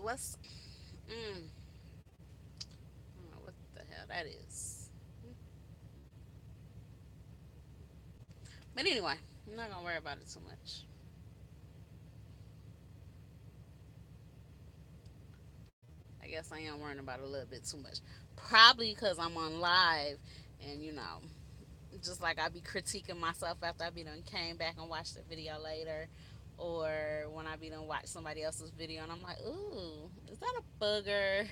What's I don't know what the hell that is. But anyway, I'm not gonna worry about it too much. I guess I am worrying about it a little bit too much. Probably because I'm on live, and just like I be critiquing myself after I be done came back and watched the video later, or when I be done watch somebody else's video and I'm like, ooh, is that a booger?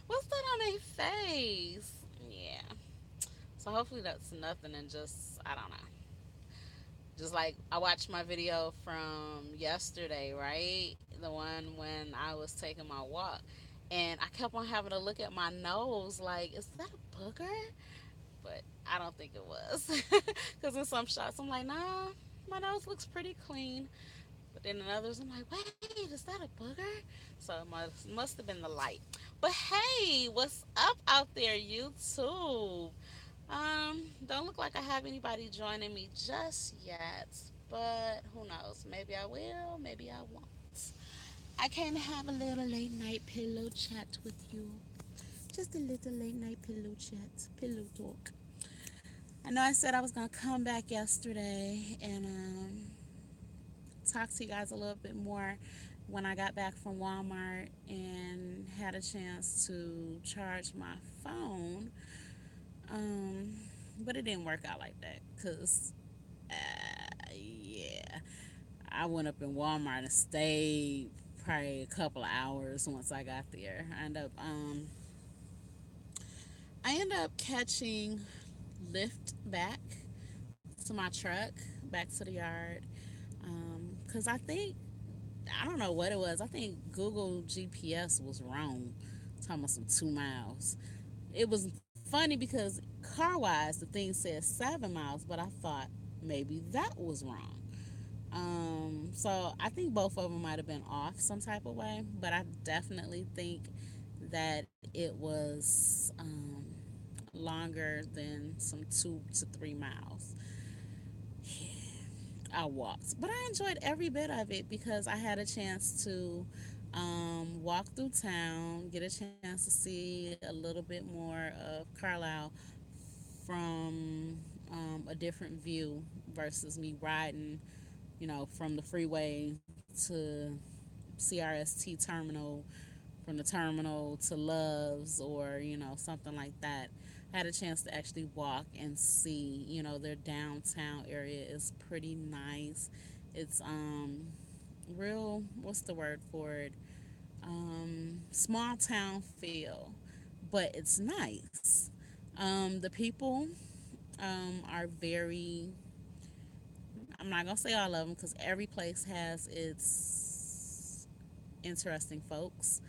What's that on their face? Yeah. So hopefully that's nothing and just I don't know. Just like I watched my video from yesterday, right? The one when I was taking my walk. And I kept on having to look at my nose like, is that a booger? But I don't think it was. Because in some shots, I'm like, nah, my nose looks pretty clean. But then in others, I'm like, wait, is that a booger? So it must have been the light. But hey, what's up out there, YouTube? Don't look like I have anybody joining me just yet, but who knows? Maybe I will, maybe I won't. I came to have a little late night pillow chat with you. Just a little late night pillow chat, pillow talk. I know I said I was gonna come back yesterday and talk to you guys a little bit more when I got back from Walmart and had a chance to charge my phone. Um, but it didn't work out like that because, yeah, I went up in Walmart and stayed probably a couple of hours once I got there. I ended up catching Lyft back to my truck, back to the yard, because I don't know what it was. I think Google GPS was wrong, talking about some 2 miles. It was funny because car wise, the thing said 7 miles, but I thought maybe that was wrong. So I think both of them might have been off some type of way, but I definitely think that it was longer than some 2 to 3 miles. I walked, but I enjoyed every bit of it because I had a chance to walk through town, get a chance to see a little bit more of Carlisle from a different view versus me riding, from the freeway to CRST terminal, from the terminal to Love's or, something like that. I had a chance to actually walk and see, their downtown area is pretty nice. It's real, what's the word for it? Small town feel, but it's nice. The people are very, I'm not gonna say all of them because every place has its interesting folks.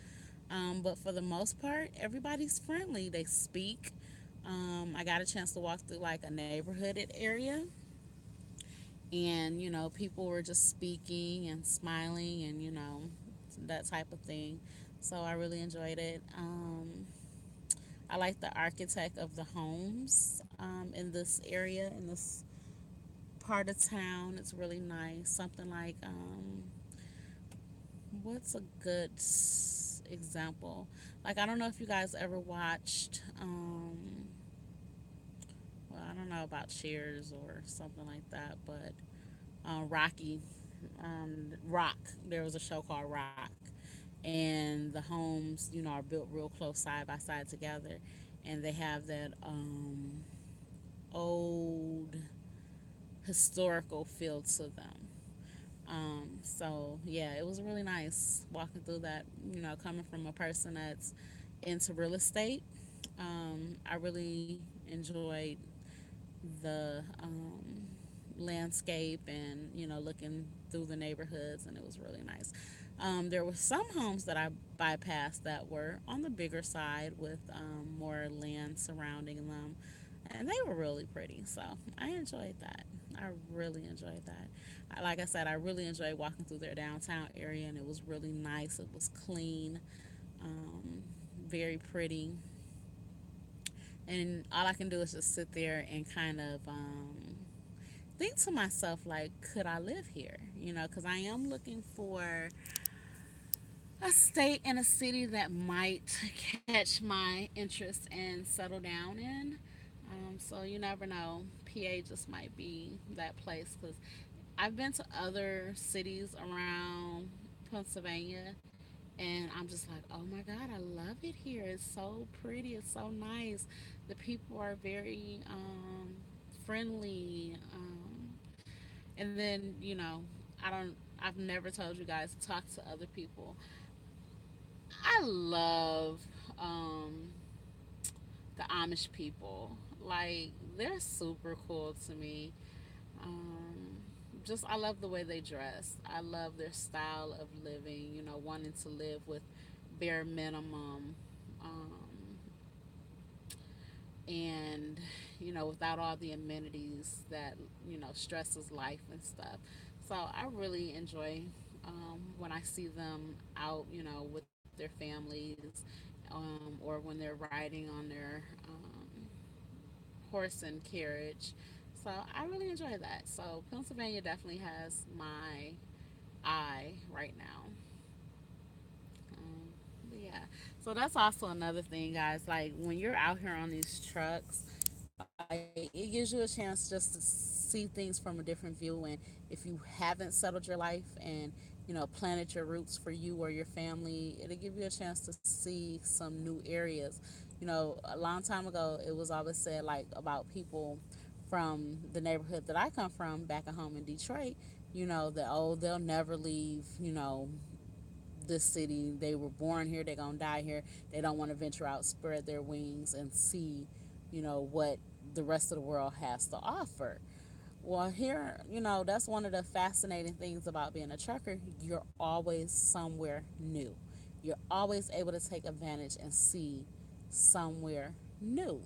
But for the most part, everybody's friendly. They speak. I got a chance to walk through like a neighborhooded area, and people were just speaking and smiling, and that type of thing. So I really enjoyed it. I like the architect of the homes in this area, in this part of town. It's really nice. Something like what's a good example? Like, I don't know if you guys ever watched, well, I don't know about Cheers or something like that, but Rocky, Rock. There was a show called Rock, and the homes, are built real close side by side together, and they have that old historical feel to them. So yeah, it was really nice walking through that. Coming from a person that's into real estate, I really enjoyed the landscape and looking through the neighborhoods, and it was really nice. There were some homes that I bypassed that were on the bigger side with more land surrounding them, and they were really pretty. So I enjoyed that. I really enjoyed that. Like I said, I really enjoyed walking through their downtown area, and it was really nice. It was clean, um, very pretty, and all I can do is just sit there and kind of think to myself, like, could I live here? Because I am looking for a state and a city that might catch my interest and settle down in. So you never know. PA just might be that place because I've been to other cities around Pennsylvania, and I'm just like, oh my God, I love it here. It's so pretty. It's so nice. The people are very friendly. And then, I've never told you guys, talk to other people. I love um, the Amish people. Like, they're super cool to me. Um, just, I love the way they dress. I love their style of living, wanting to live with bare minimum. Um, and without all the amenities that stresses life and stuff. So I really enjoy when I see them out with their families, or when they're riding on their horse and carriage. So I really enjoy that. So Pennsylvania definitely has my eye right now. But yeah, so that's also another thing, guys. Like when you're out here on these trucks, like it gives you a chance just to see things from a different view. And if you haven't settled your life and planted your roots for you or your family, it'll give you a chance to see some new areas. A long time ago, it was always said like about people from the neighborhood that I come from back at home in Detroit. That they'll never leave. This city. They were born here. They're gonna die here. They don't want to venture out, spread their wings, and see, what the rest of the world has to offer. Well, here, that's one of the fascinating things about being a trucker. You're always somewhere new. You're always able to take advantage and see somewhere new.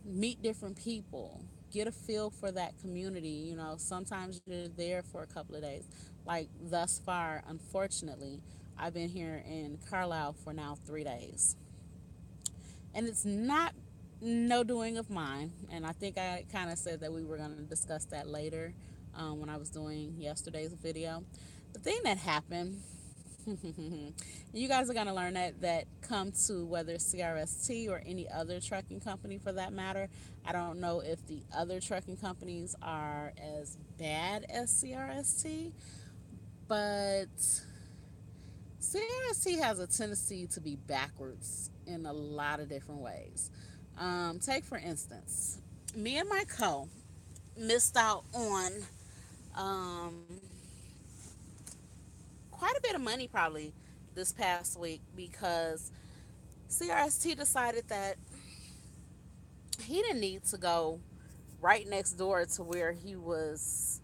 Meet different people, get a feel for that community. Sometimes you're there for a couple of days. Like thus far, unfortunately, I've been here in Carlisle for now 3 days, and it's not no doing of mine. And I think I kind of said that we were going to discuss that later when I was doing yesterday's video. The thing that happened, you guys are going to learn that come to whether it's CRST or any other trucking company for that matter. I don't know if the other trucking companies are as bad as CRST, but CRST has a tendency to be backwards in a lot of different ways. Take for instance, me and my co missed out on um, quite a bit of money probably this past week because CRST decided that he didn't need to go right next door to where he was,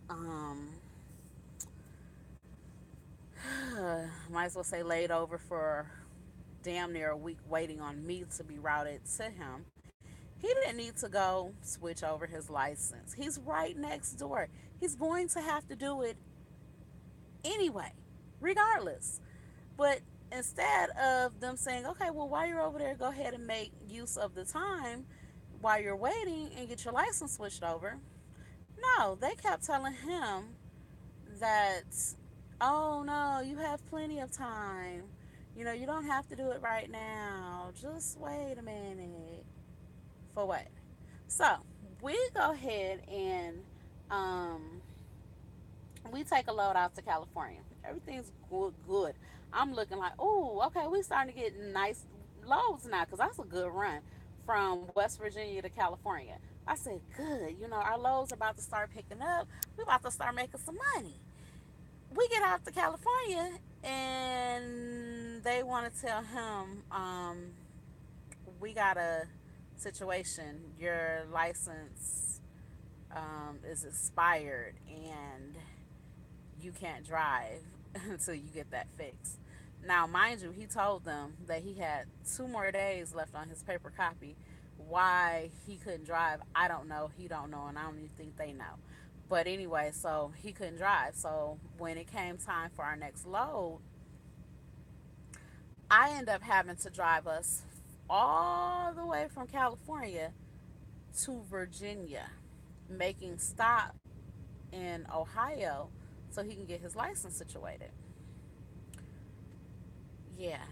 might as well say laid over for damn near a week waiting on me to be routed to him. He didn't need to go switch over his license. He's right next door. He's going to have to do it anyway, regardless. But instead of them saying, okay, well, while you're over there, go ahead and make use of the time while you're waiting and get your license switched over. No, they kept telling him that, oh no, you have plenty of time. You don't have to do it right now. Just wait a minute. For what? So we go ahead and um, we take a load out to California. Everything's good. Good. I'm looking like, oh, okay, we starting to get nice loads now because that's a good run from West Virginia to California. I said, good. Our loads are about to start picking up. We about to start making some money. We get out to California and they want to tell him, we got a situation. Your license is expired and you can't drive until you get that fixed. Now, mind you, he told them that he had 2 more days left on his paper copy. Why he couldn't drive, I don't know. He don't know, and I don't even think they know. But anyway, so he couldn't drive. So when it came time for our next load, I end up having to drive us all the way from California to Virginia, making stop in Ohio so he can get his license situated. Yeah,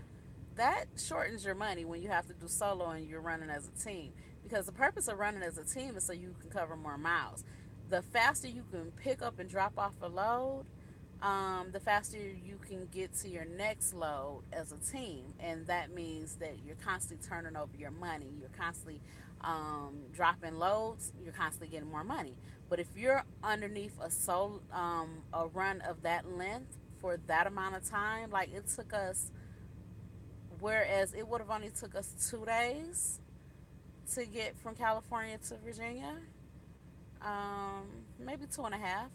that shortens your money when you have to do solo and you're running as a team. Because the purpose of running as a team is so you can cover more miles. The faster you can pick up and drop off a load, the faster you can get to your next load as a team. And that means that you're constantly turning over your money. You're constantly dropping loads. You're constantly getting more money. But if you're underneath a run of that length for that amount of time, like it took us, whereas it would have only took us 2 days to get from California to Virginia, maybe two and a half.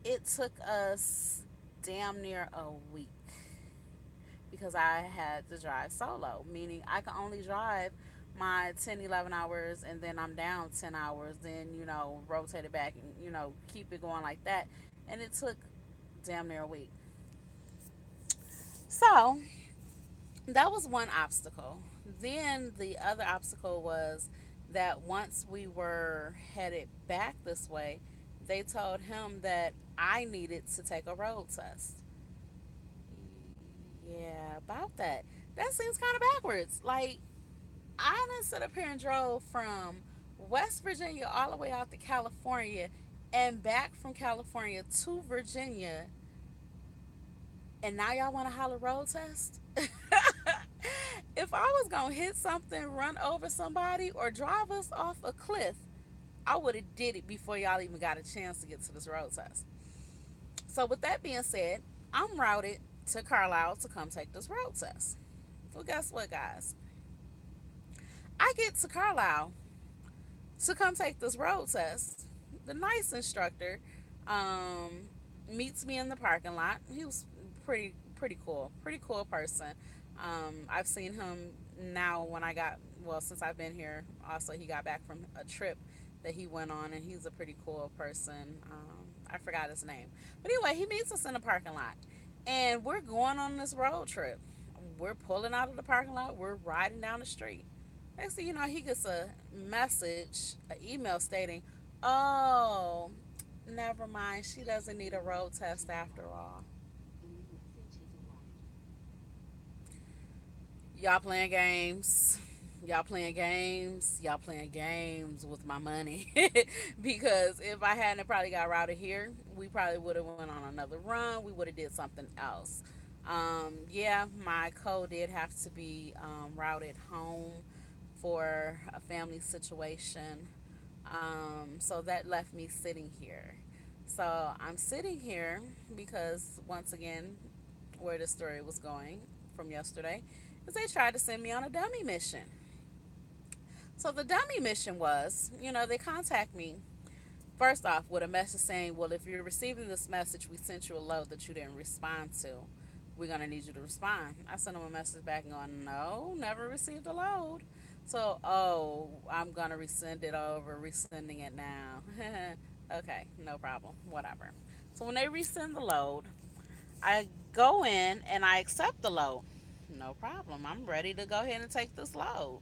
It took us damn near a week because I had to drive solo, meaning I can only drive my 10, 11 hours and then I'm down 10 hours, then, rotate it back and, keep it going like that. And it took damn near a week. So that was one obstacle. Then the other obstacle was that once we were headed back this way, they told him that I needed to take a road test. Yeah, about that. That seems kind of backwards. Like, I done sit up here and drove from West Virginia all the way out to California and back from California to Virginia, and now y'all want to holler road test? If I was gonna hit something, run over somebody, or drive us off a cliff, I would have did it before y'all even got a chance to get to this road test. So with that being said, I'm routed to Carlisle to come take this road test. Well, guess what, guys? I get to Carlisle to come take this road test. The nice instructor um, meets me in the parking lot. He was pretty cool person. I've seen him now when I got, well, since I've been here. Also, he got back from a trip that he went on, and he's a pretty cool person. I forgot his name, but anyway, he meets us in the parking lot, and we're going on this road trip. We're pulling out of the parking lot. We're riding down the street. Next thing you know, he gets a message, an email stating, "Oh, never mind. She doesn't need a road test after all." Y'all playing games. Y'all playing games. Y'all playing games with my money. Because if I hadn't probably got routed here, we probably would have went on another run. We would have did something else. Yeah, my code did have to be routed home for a family situation. So that left me sitting here. So I'm sitting here because, once again, where the story was going from yesterday is they tried to send me on a dummy mission. So the dummy mission was, they contact me first off with a message saying, well, if you're receiving this message, we sent you a load that you didn't respond to. We're going to need you to respond. I sent them a message back and going, no, never received a load. So, oh, I'm going to resend it over, resending it now. Okay, no problem, whatever. So when they resend the load, I go in and I accept the load. No problem. I'm ready to go ahead and take this load.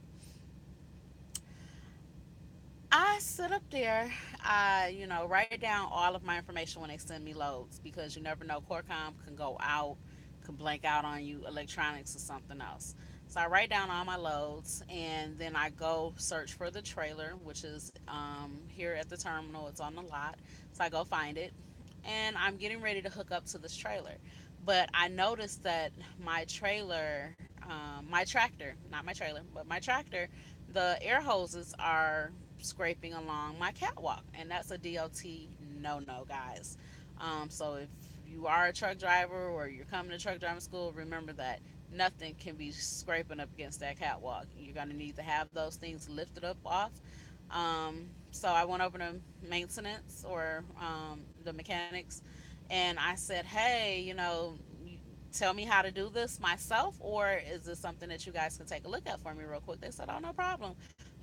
I sit up there, write down all of my information when they send me loads because you never know. Corcom can go out, can blank out on you, electronics or something else. So I write down all my loads and then I go search for the trailer, which is here at the terminal. It's on the lot. So I go find it and I'm getting ready to hook up to this trailer. But I noticed that my trailer, my tractor, not my trailer, but my tractor, the air hoses are scraping along my catwalk, and that's a DOT no, guys. So if you are a truck driver or you're coming to truck driving school, remember that nothing can be scraping up against that catwalk. You're going to need to have those things lifted up off. So I went over to maintenance or the mechanics, and I said, hey, tell me how to do this myself, or is this something that you guys can take a look at for me real quick? They said, oh, no problem.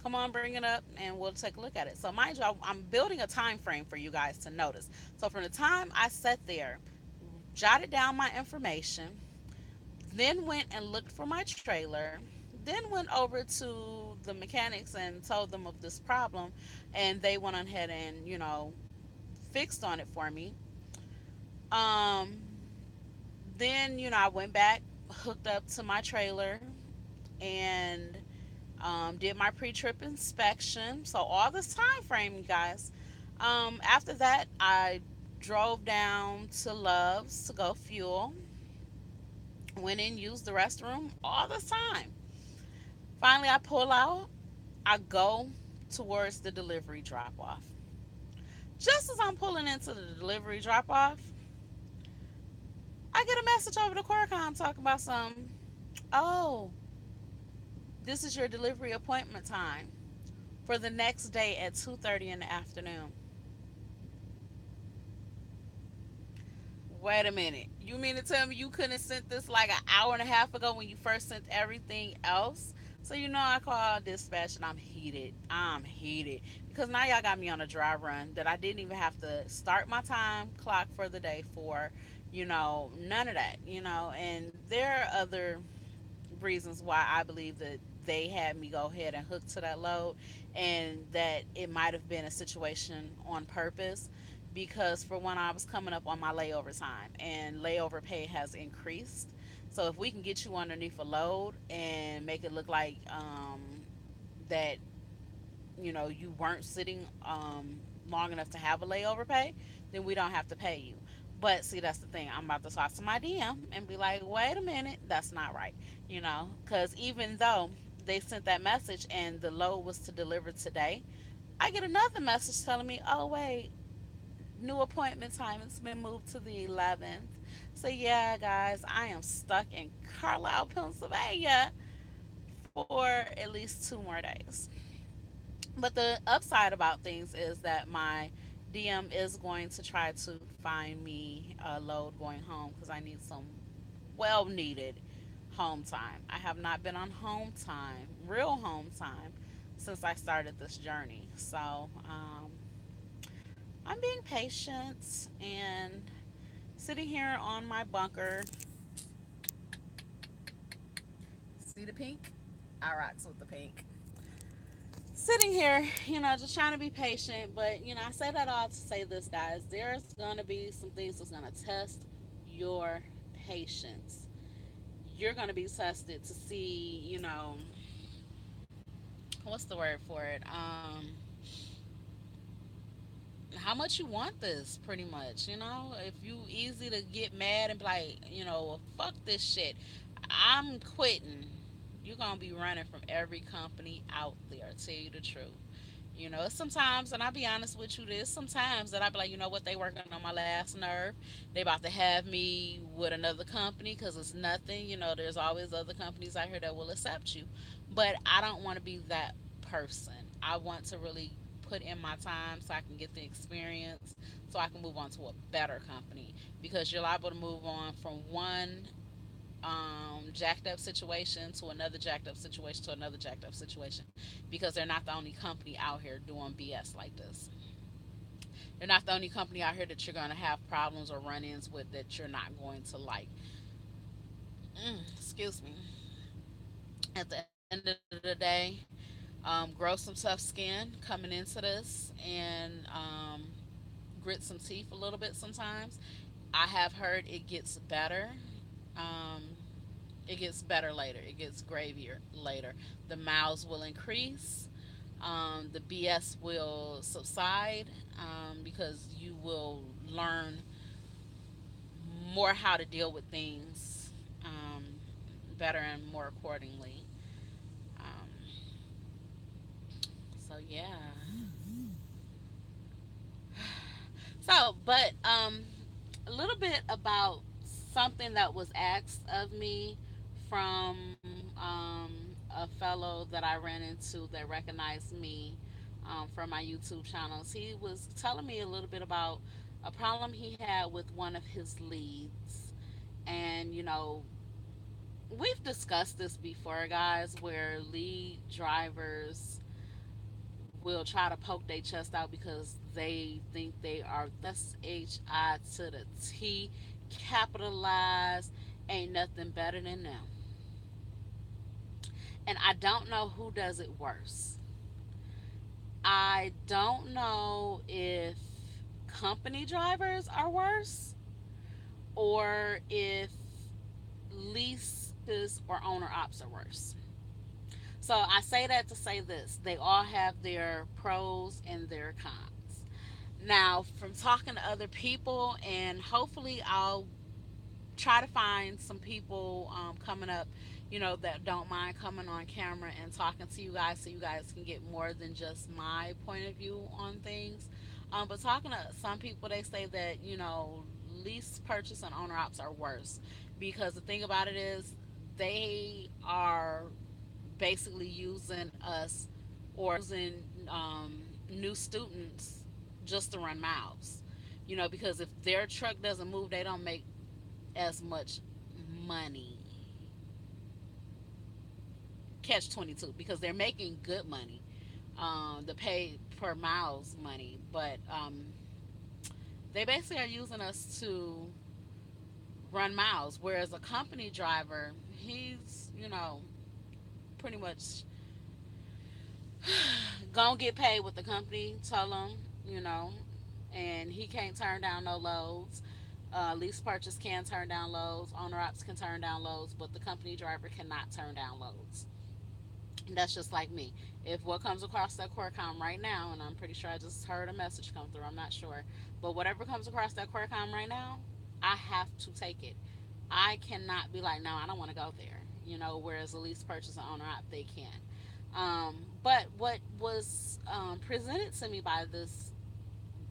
Come on, bring it up and we'll take a look at it. So mind you, I'm building a time frame for you guys to notice. So from the time I sat there, jotted down my information, then went and looked for my trailer, then went over to the mechanics and told them of this problem, and they went ahead and, fixed on it for me. um then I went back, hooked up to my trailer and did my pre-trip inspection. So all this time frame, you guys. After that, I drove down to Love's to go fuel. Went in, used the restroom all this time. Finally, I pull out. I go towards the delivery drop off. Just as I'm pulling into the delivery drop off, I get a message over the Qualcomm talking about some. Oh, this is your delivery appointment time for the next day at 2:30 in the afternoon. Wait a minute. You mean to tell me you couldn't have sent this like an hour and a half ago when you first sent everything else? So you know I called dispatch and I'm heated. I'm heated. Because now y'all got me on a dry run that I didn't even have to start my time clock for the day for. None of that, and there are other reasons why I believe that they had me go ahead and hook to that load, and that it might have been a situation on purpose, because for one, I was coming up on my layover time and layover pay has increased. So if we can get you underneath a load and make it look like that you weren't sitting long enough to have a layover pay, then we don't have to pay you. But see, that's the thing. I'm about to talk to my DM and be like, wait a minute, that's not right. Because even though they sent that message and the load was to deliver today, I get another message telling me, oh, wait, new appointment time. It's been moved to the 11th. So, yeah, guys, I am stuck in Carlisle, Pennsylvania for at least 2 more days. But the upside about things is that my DM is going to try to find me a load going home because I need some well needed home time. I have not been on home time, real home time, since I started this journey. So I'm being patient and sitting here on my bunker. See the pink? I rocks with the pink. Sitting here, just trying to be patient. But, I say that all to say this, guys. There's going to be some things that's going to test your patience. You're going to be tested to see, what's the word for it? How much you want this, pretty much. If you easy to get mad and be like, well, fuck this shit, I'm quitting. You're going to be running from every company out there, tell you the truth. Sometimes, and I'll be honest with you, there's sometimes that I be like, you know what, they working on my last nerve. They about to have me with another company because it's nothing. There's always other companies out here that will accept you. But I don't want to be that person. I want to really put in my time so I can get the experience so I can move on to a better company, because you're liable to move on from one jacked up situation to another jacked up situation to another jacked up situation, because they're not the only company out here doing BS like this. They're not the only company out here that you're going to have problems or run ins with that you're not going to like. Excuse me. At the end of the day, grow some tough skin coming into this, and grit some teeth a little bit sometimes. I have heard it gets better. Um, it gets better later. It gets gravier later. The miles will increase. The BS will subside, because you will learn more how to deal with things better and more accordingly. Um, so yeah. But a little bit about something that was asked of me from a fellow that I ran into that recognized me from my YouTube channels. He was telling me a little bit about a problem he had with one of his leads. And, we've discussed this before, guys, where lead drivers will try to poke their chest out because they think they are SHI to the T, capitalized, ain't nothing better than them. And I don't know who does it worse. I don't know if company drivers are worse or if lease or owner ops are worse. So I say that to say this: they all have their pros and their cons. Now, from talking to other people, and hopefully I'll try to find some people coming up, that don't mind coming on camera and talking to you guys, so you guys can get more than just my point of view on things. But talking to some people, they say that, lease purchase and owner ops are worse, because the thing about it is they are basically using us, or using new students just to run miles. Because if their truck doesn't move, they don't make as much money. Catch 22, because they're making good money, the pay per miles money, but they basically are using us to run miles. Whereas a company driver, he's pretty much gonna get paid what the company tell him, you know, and he can't turn down no loads. Lease purchase can turn down loads, owner ops can turn down loads, but the company driver cannot turn down loads. And that's just like me. If what comes across that Qualcomm right now, and I'm pretty sure I just heard a message come through, I'm not sure, but whatever comes across that Qualcomm right now, I have to take it. I cannot be like, no, I don't want to go there. Whereas a lease purchase and owner op, they can. But what was presented to me by this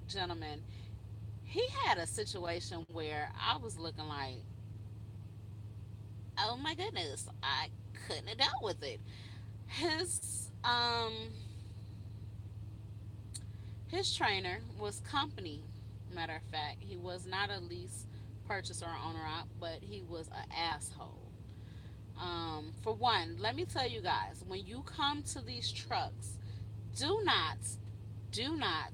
gentleman, he had a situation where I was looking like, oh my goodness, I couldn't have dealt with it. His trainer was company. Matter of fact, he was not a lease purchaser or owner op, but he was an asshole. For one, let me tell you guys, when you come to these trucks, do not, do not,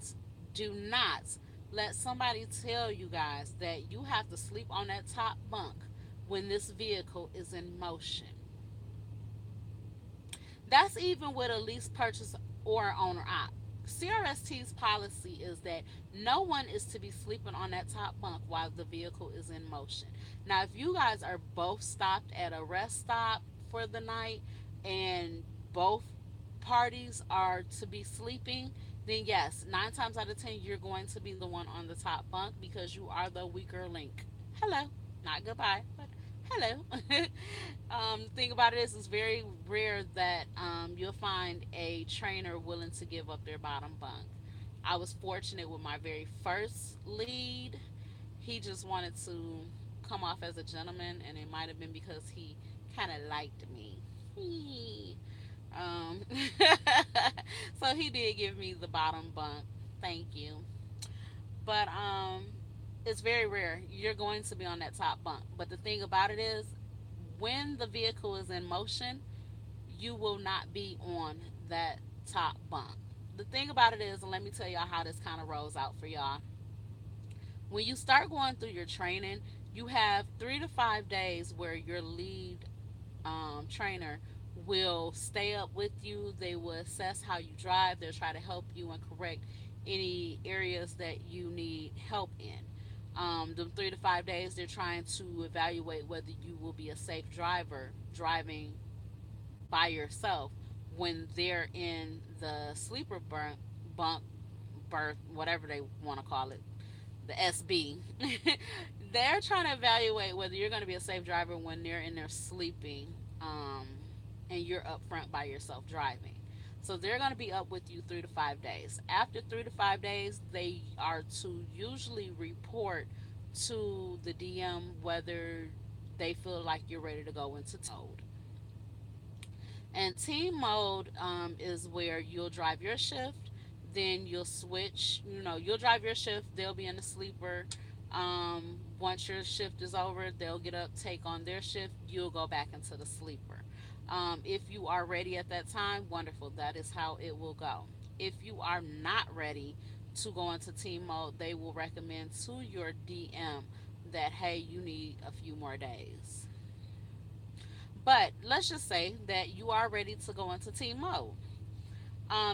do not let somebody tell you guys that you have to sleep on that top bunk when this vehicle is in motion. That's even with a lease purchase or owner op. CRST's policy is that no one is to be sleeping on that top bunk while the vehicle is in motion. Now, if you guys are both stopped at a rest stop for the night and both parties are to be sleeping, then yes, 9 times out of 10, you're going to be the one on the top bunk because you are the weaker link. Hello, not goodbye, but hello. The thing about it is, it's very rare that you'll find a trainer willing to give up their bottom bunk. I was fortunate with my very first lead. He just wanted to come off as a gentleman, and it might have been because he kind of liked me. um, so he did give me the bottom bunk. Thank you. But it's very rare you're going to be on that top bunk. But the thing about it is, when the vehicle is in motion, you will not be on that top bunk. The thing about it is, and let me tell y'all how this kind of rolls out for y'all. When you start going through your training, you have 3 to 5 days where your lead trainer will stay up with you. They will assess how you drive. They'll try to help you and correct any areas that you need help in. The 3 to 5 days, they're trying to evaluate whether you will be a safe driver driving by yourself when they're in the sleeper bunk, berth, whatever they want to call it, the SB. They're trying to evaluate whether you're going to be a safe driver when they're in there sleeping, um, and you're up front by yourself driving. So they're going to be up with you 3 to 5 days. After 3 to 5 days, they are to usually report to the DM whether they feel like you're ready to go into mode. And team mode is where you'll drive your shift, then you'll switch. You'll drive your shift, they'll be in the sleeper. Once your shift is over, they'll get up, take on their shift, you'll go back into the sleeper. If you are ready at that time, wonderful. That is how it will go. If you are not ready to go into team mode, they will recommend to your DM that, hey, you need a few more days. But let's just say that you are ready to go into team mode.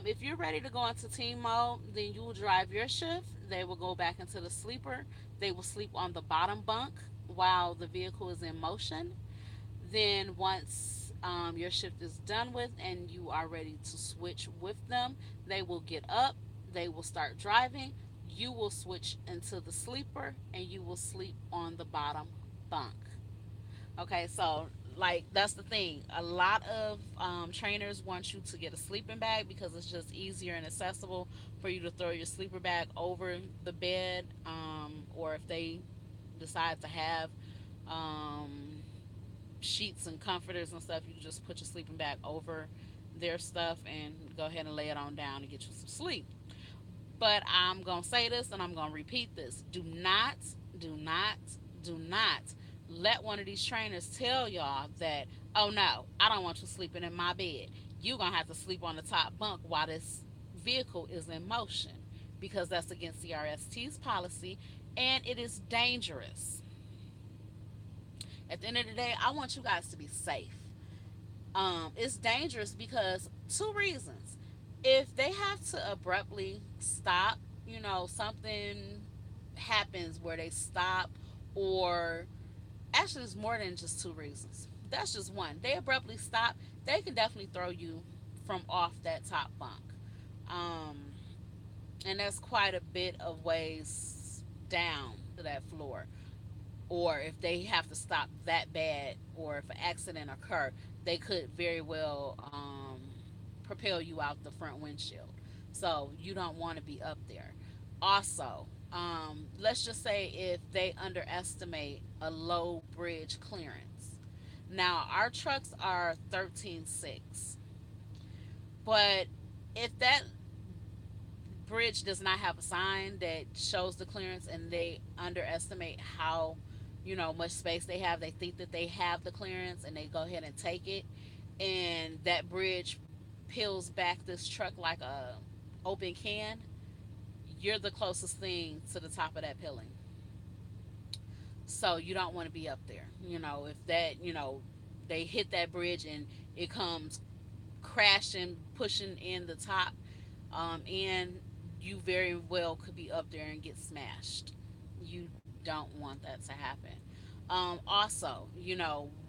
If you're ready to go into team mode, then you will drive your shift. They will go back into the sleeper. They will sleep on the bottom bunk while the vehicle is in motion. Then once your shift is done with and you are ready to switch with them, they will get up, they will start driving. You will switch into the sleeper and you will sleep on the bottom bunk. Okay, so like that's the thing. A lot of trainers want you to get a sleeping bag because it's just easier and accessible for you to throw your sleeper bag over the bed, or if they decide to have um, sheets and comforters and stuff, you can just put your sleeping bag over their stuff and go ahead and lay it on down and get you some sleep. But I'm going to say this and I'm going to repeat this. Do not, do not let one of these trainers tell y'all that, oh no, I don't want you sleeping in my bed. You're going to have to sleep on the top bunk while this vehicle is in motion because that's against CRST's policy and it is dangerous. At the end of the day, I want you guys to be safe. It's dangerous because two reasons. If they have to abruptly stop, something happens where they stop, or actually, it's more than just two reasons. That's just one. They abruptly stop, they can definitely throw you from off that top bunk. Um, and that's quite a bit of ways down to that floor, or if they have to stop that bad, or if an accident occur, they could very well propel you out the front windshield. So you don't want to be up there. Also, let's just say if they underestimate a low bridge clearance. Now our trucks are 13.6, but if that bridge does not have a sign that shows the clearance and they underestimate how much space they have, they think that they have the clearance and they go ahead and take it, and that bridge peels back this truck like a open can, you're the closest thing to the top of that peeling. So you don't want to be up there. If that, they hit that bridge and it comes crashing, pushing in the top, and you very well could be up there and get smashed. You don't want that to happen. Also,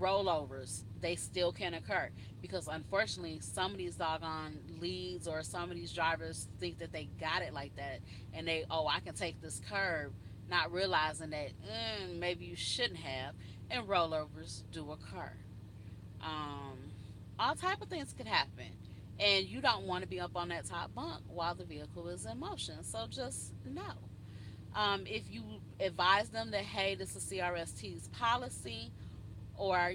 rollovers, they still can occur because unfortunately, some of these doggone leads or some of these drivers think that they got it like that, and they, oh, I can take this curb, not realizing that maybe you shouldn't have, and rollovers do occur. um, all type of things could happen, and you don't want to be up on that top bunk while the vehicle is in motion. So just know, if you advise them that, hey, this is CRST's policy, or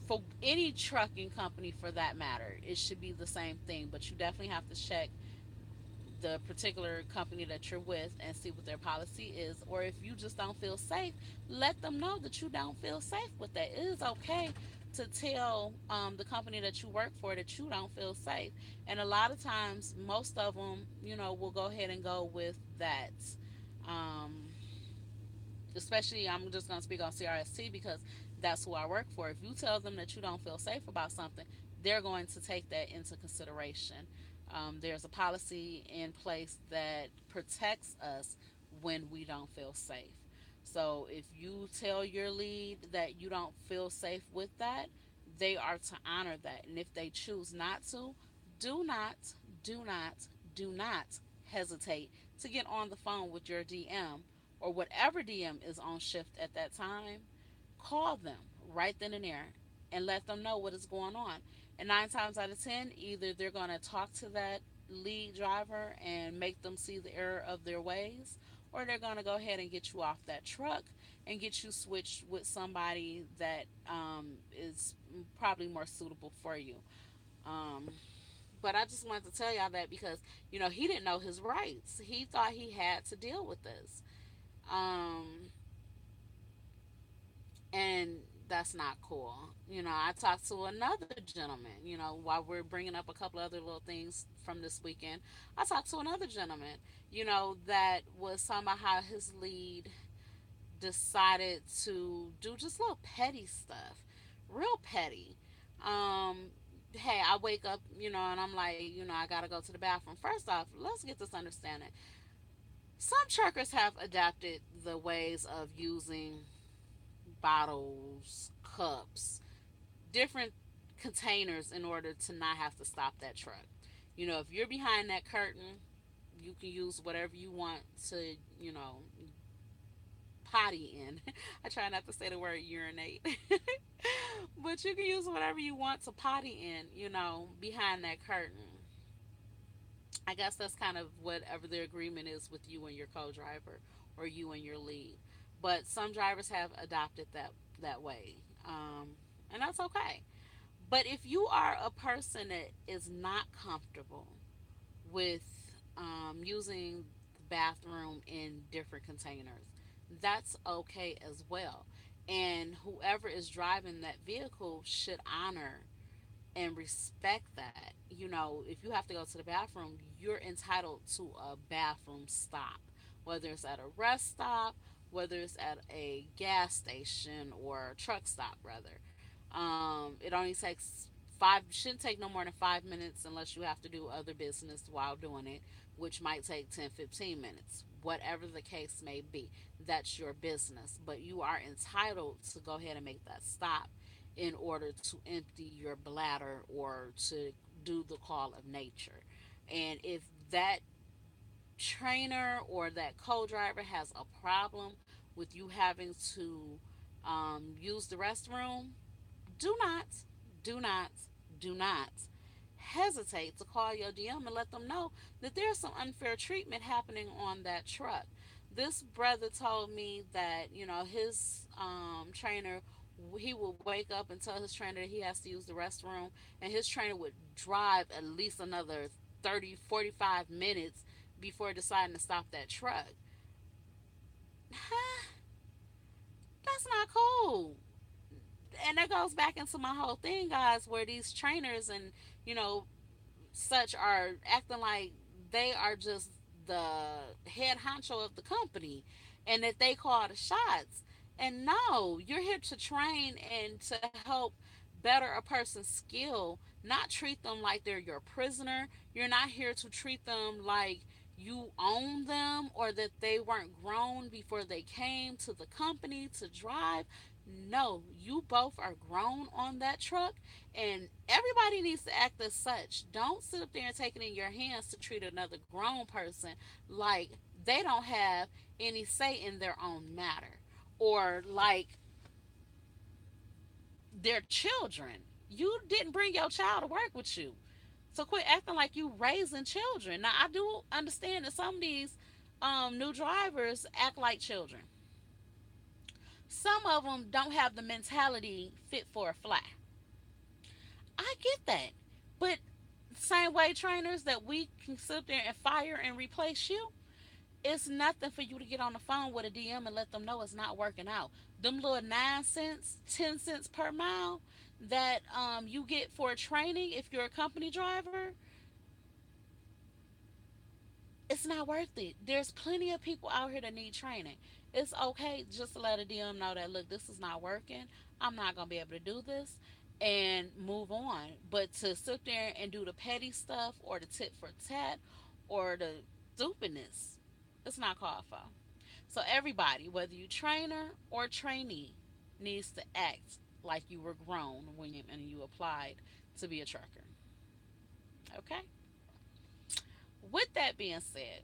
for any trucking company for that matter, it should be the same thing. But you definitely have to check the particular company that you're with and see what their policy is. Or if you just don't feel safe, let them know that you don't feel safe with that. It is okay to tell the company that you work for that you don't feel safe. And a lot of times, most of them, will go ahead and go with that. Um, Especially, I'm just going to speak on CRST because that's who I work for. If you tell them that you don't feel safe about something, they're going to take that into consideration. There's a policy in place that protects us when we don't feel safe. So if you tell your lead that you don't feel safe with that, they are to honor that. And if they choose not to, do not, do not, do not hesitate to get on the phone with your DM or whatever DM is on shift at that time. Call them right then and there and let them know what is going on. And 9 times out of 10, either they're going to talk to that lead driver and make them see the error of their ways, or they're going to go ahead and get you off that truck and get you switched with somebody that is probably more suitable for you. Um, but I just wanted to tell y'all that because, he didn't know his rights. He thought he had to deal with this. Um, and that's not cool. I talked to another gentleman, while we're bringing up a couple other little things from this weekend. I talked to another gentleman, that was talking about how his lead decided to do just little petty stuff, real petty. Hey, I wake up, and I'm like, I gotta go to the bathroom. First off, let's get this understanding. Some truckers have adapted the ways of using bottles, cups, different containers in order to not have to stop that truck. If you're behind that curtain, you can use whatever you want to, potty in. I try not to say the word urinate. But you can use whatever you want to potty in, behind that curtain. I guess that's kind of whatever the agreement is with you and your co-driver, or you and your lead. But some drivers have adopted that way, and that's okay. But if you are a person that is not comfortable with using the bathroom in different containers, that's okay as well. And whoever is driving that vehicle should honor and respect that. If you have to go to the bathroom, you're entitled to a bathroom stop, whether it's at a rest stop, whether it's at a gas station or a truck stop, rather. It only takes shouldn't take no more than 5 minutes unless you have to do other business while doing it, which might take 10-15 minutes. Whatever the case may be, that's your business. But you are entitled to go ahead and make that stop in order to empty your bladder or to do the call of nature. And if that trainer or that co-driver has a problem with you having to use the restroom, do not, do not, do not hesitate to call your DM and let them know that there's some unfair treatment happening on that truck. This brother told me that, his trainer, he would wake up and tell his trainer that he has to use the restroom, and his trainer would drive at least another 30-45 minutes before deciding to stop that truck. That's not cool. And that goes back into my whole thing, guys, where these trainers and, you know, such are acting like they are just the head honcho of the company and that they call the shots. And no, you're here to train and to help better a person's skill, not treat them like they're your prisoner. You're not here to treat them like you own them or that they weren't grown before they came to the company to drive. No, you both are grown on that truck, and everybody needs to act as such. Don't sit up there and take it in your hands to treat another grown person like they don't have any say in their own matter, or like they're children. You didn't bring your child to work with you. So quit acting like you raising children. Now I do understand that some of these new drivers act like children. Some of them don't have the mentality fit for a fly. I get that. But same way trainers that we can sit there and fire and replace you, it's nothing for you to get on the phone with a DM and let them know it's not working out. Them little 9 cents, 10 cents per mile that you get for training if you're a company driver, it's not worth it. There's plenty of people out here that need training. It's okay just to let a DM know that, look, this is not working. I'm not gonna be able to do this, and move on. But to sit there and do the petty stuff or the tit for tat or the stupidness, it's not called for. So everybody, whether you trainer or trainee, needs to act like you were grown when you applied to be a trucker. Okay. With that being said,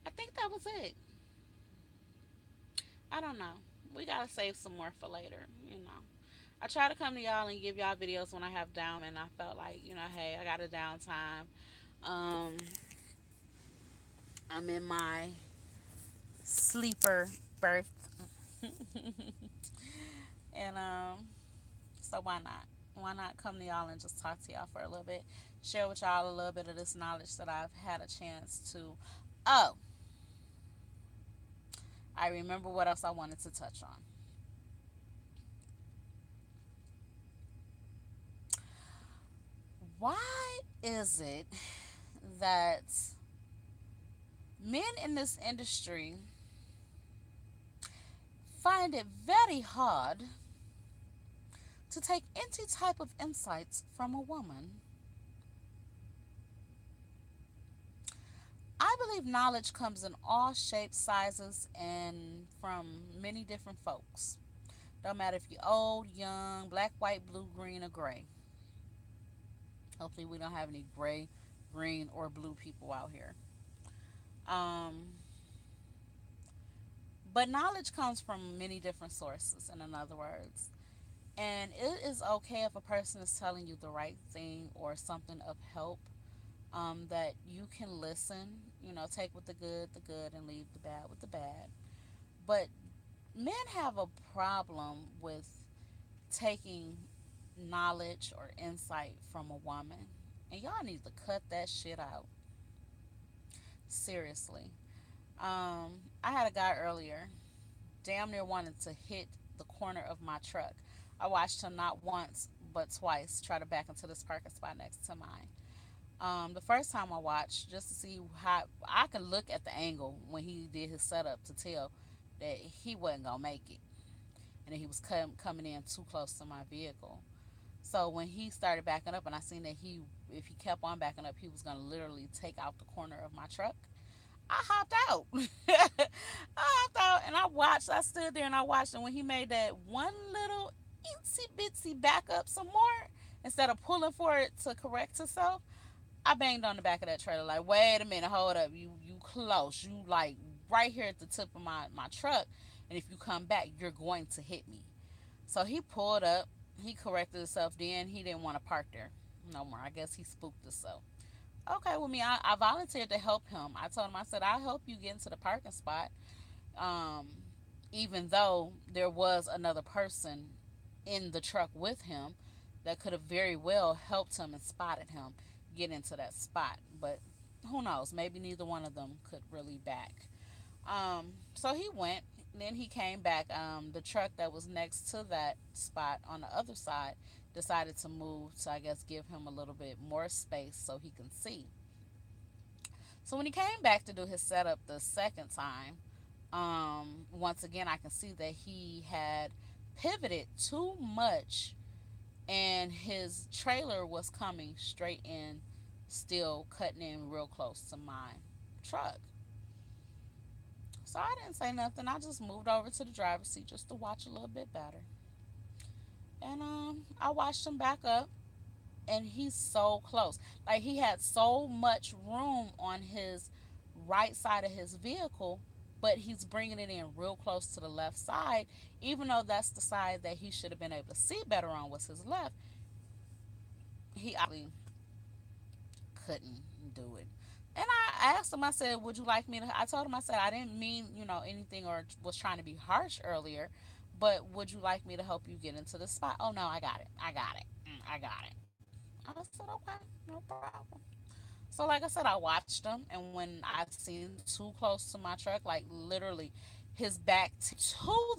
I think that was it. I don't know. We gotta save some more for later. I try to come to y'all and give y'all videos when I have down, and I felt like, hey, I got a downtime. Um, I'm in my sleeper berth, and so why not? Why not come to y'all and just talk to y'all for a little bit, share with y'all a little bit of this knowledge that I've had a chance to. Oh, I remember what else I wanted to touch on. Why is it that men in this industry find it very hard to take any type of insights from a woman? I believe knowledge comes in all shapes, sizes, and from many different folks. Don't matter if you're old, young, black, white, blue, green, or gray. Hopefully, we don't have any gray, green, or blue people out here. Um, but knowledge comes from many different sources, in other words. And it is okay if a person is telling you the right thing or something of help, that you can listen, take with the good, and leave the bad with the bad. But men have a problem with taking knowledge or insight from a woman. And y'all need to cut that shit out. Seriously. I had a guy earlier, damn near wanted to hit the corner of my truck. I watched him not once but twice try to back into this parking spot next to mine. The first time I watched, just to see how I could look at the angle when he did his setup to tell that he wasn't gonna make it, and that he was coming in too close to my vehicle. So when he started backing up, and I seen that if he kept on backing up, he was gonna literally take out the corner of my truck. I hopped out. I hopped out and I watched. I stood there and I watched. And when he made that one little itsy bitsy back up some more, instead of pulling for it to correct himself, I banged on the back of that trailer like, wait a minute, hold up. You close. You like right here at the tip of my truck. And if you come back, you're going to hit me. So he pulled up. He corrected himself. Then he didn't want to park there no more. I guess he spooked himself. Okay, with me, I volunteered to help him. I told him, I said, I'll help you get into the parking spot. Um, Even though there was another person in the truck with him that could have very well helped him and spotted him get into that spot. But who knows? Maybe neither one of them could really back. So he went. Then he came back. The truck that was next to that spot on the other side decided to move to, I guess, give him a little bit more space so he can see. So when he came back to do his setup the second time, once again I can see that he had pivoted too much, and his trailer was coming straight in, still cutting in real close to my truck. So I didn't say nothing. I just moved over to the driver's seat just to watch a little bit better. And I watched him back up, and he's so close. Like, he had so much room on his right side of his vehicle, but he's bringing it in real close to the left side, even though that's the side that he should have been able to see better on was his left. He obviously couldn't do it. And I asked him, I said, would you like me to? I told him, I said, I didn't mean, anything or was trying to be harsh earlier, but would you like me to help you get into the spot? Oh, no, I got it. I got it. I got it. I said, okay, no problem. So, like I said, I watched him, and when I seen him get too close to my truck, like literally his back to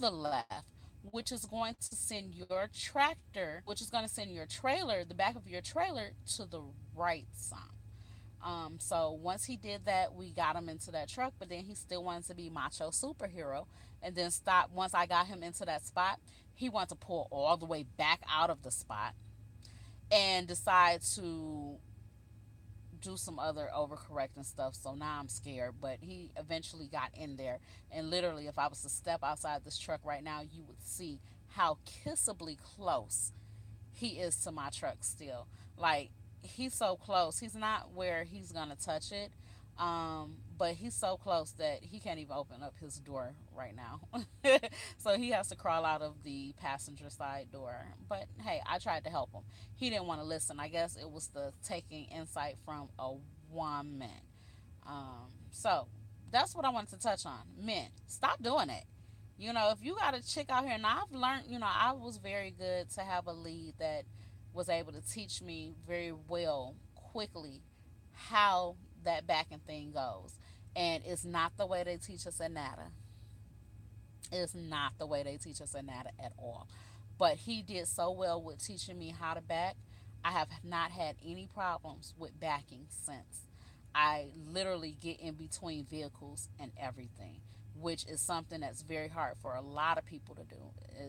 the left, which is going to send your tractor, which is going to send your trailer, the back of your trailer, to the right side. So once he did that, we got him into that truck, but then he still wanted to be macho superhero, and then stop. Once I got him into that spot, he wanted to pull all the way back out of the spot and decide to do some other overcorrecting stuff. So now I'm scared. But he eventually got in there. And literally, if I was to step outside this truck right now, you would see how kissably close he is to my truck still. Like, he's so close. He's not where he's going to touch it. But he's so close that he can't even open up his door right now. So he has to crawl out of the passenger side door. But hey, I tried to help him. He didn't want to listen. I guess it was the taking insight from a woman. So that's what I wanted to touch on. Men, stop doing it. If you got a chick out here, and I've learned, I was very good to have a lead that was able to teach me very well, quickly, how that backing thing goes. And it's not the way they teach us at NATA. It's not the way they teach us in that at all. But he did so well with teaching me how to back. I have not had any problems with backing since. I literally get in between vehicles and everything, which is something that's very hard for a lot of people to do,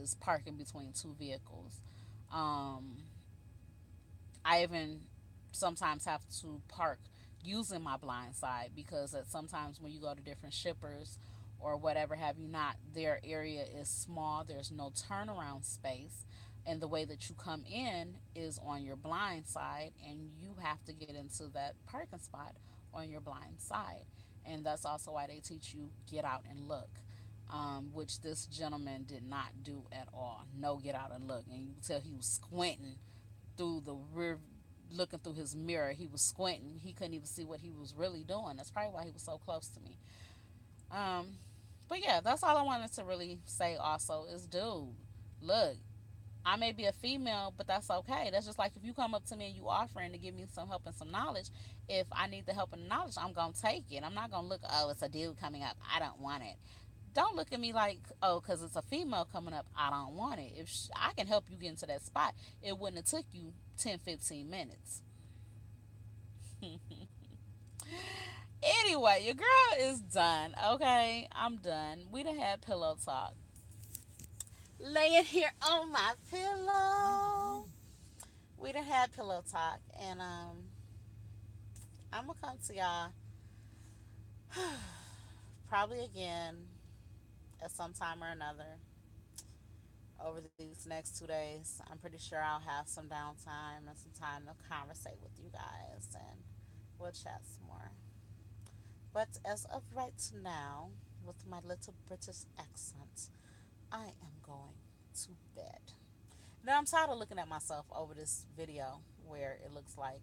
is parking between two vehicles. Um, I even sometimes have to park using my blind side, because sometimes when you go to different shippers or whatever have you not, their area is small, there's no turnaround space, and the way that you come in is on your blind side, and you have to get into that parking spot on your blind side. And that's also why they teach you get out and look, which this gentleman did not do at all. No, get out and look, and you can tell he was squinting through the rear, looking through his mirror. He was squinting. He couldn't even see what he was really doing. That's probably why he was so close to me. Um, but yeah, that's all I wanted to really say. Also, is dude, look, I may be a female, but that's okay. That's just like if you come up to me and you offering to give me some help and some knowledge. If I need the help and the knowledge, I'm gonna take it. I'm not gonna look. Oh, it's a dude coming up. I don't want it. Don't look at me like, oh, because it's a female coming up, I don't want it. If I can help you get into that spot, it wouldn't have took you 10, 15 minutes. Anyway, your girl is done. Okay, I'm done. We done had pillow talk. Laying here on my pillow. We done had pillow talk, and I'm gonna come to y'all probably again at some time or another over these next 2 days. I'm pretty sure I'll have some downtime and some time to conversate with you guys, and we'll chat some more. But as of right now, with my little British accent, I am going to bed. Now I'm tired of looking at myself over this video where it looks like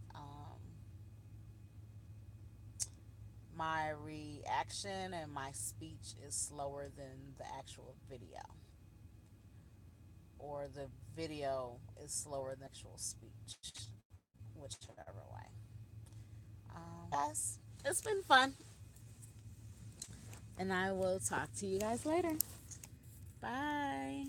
my reaction and my speech is slower than the actual video, or the video is slower than actual speech, whichever way. But yeah, guys, it's been fun, and I will talk to you guys later. Bye.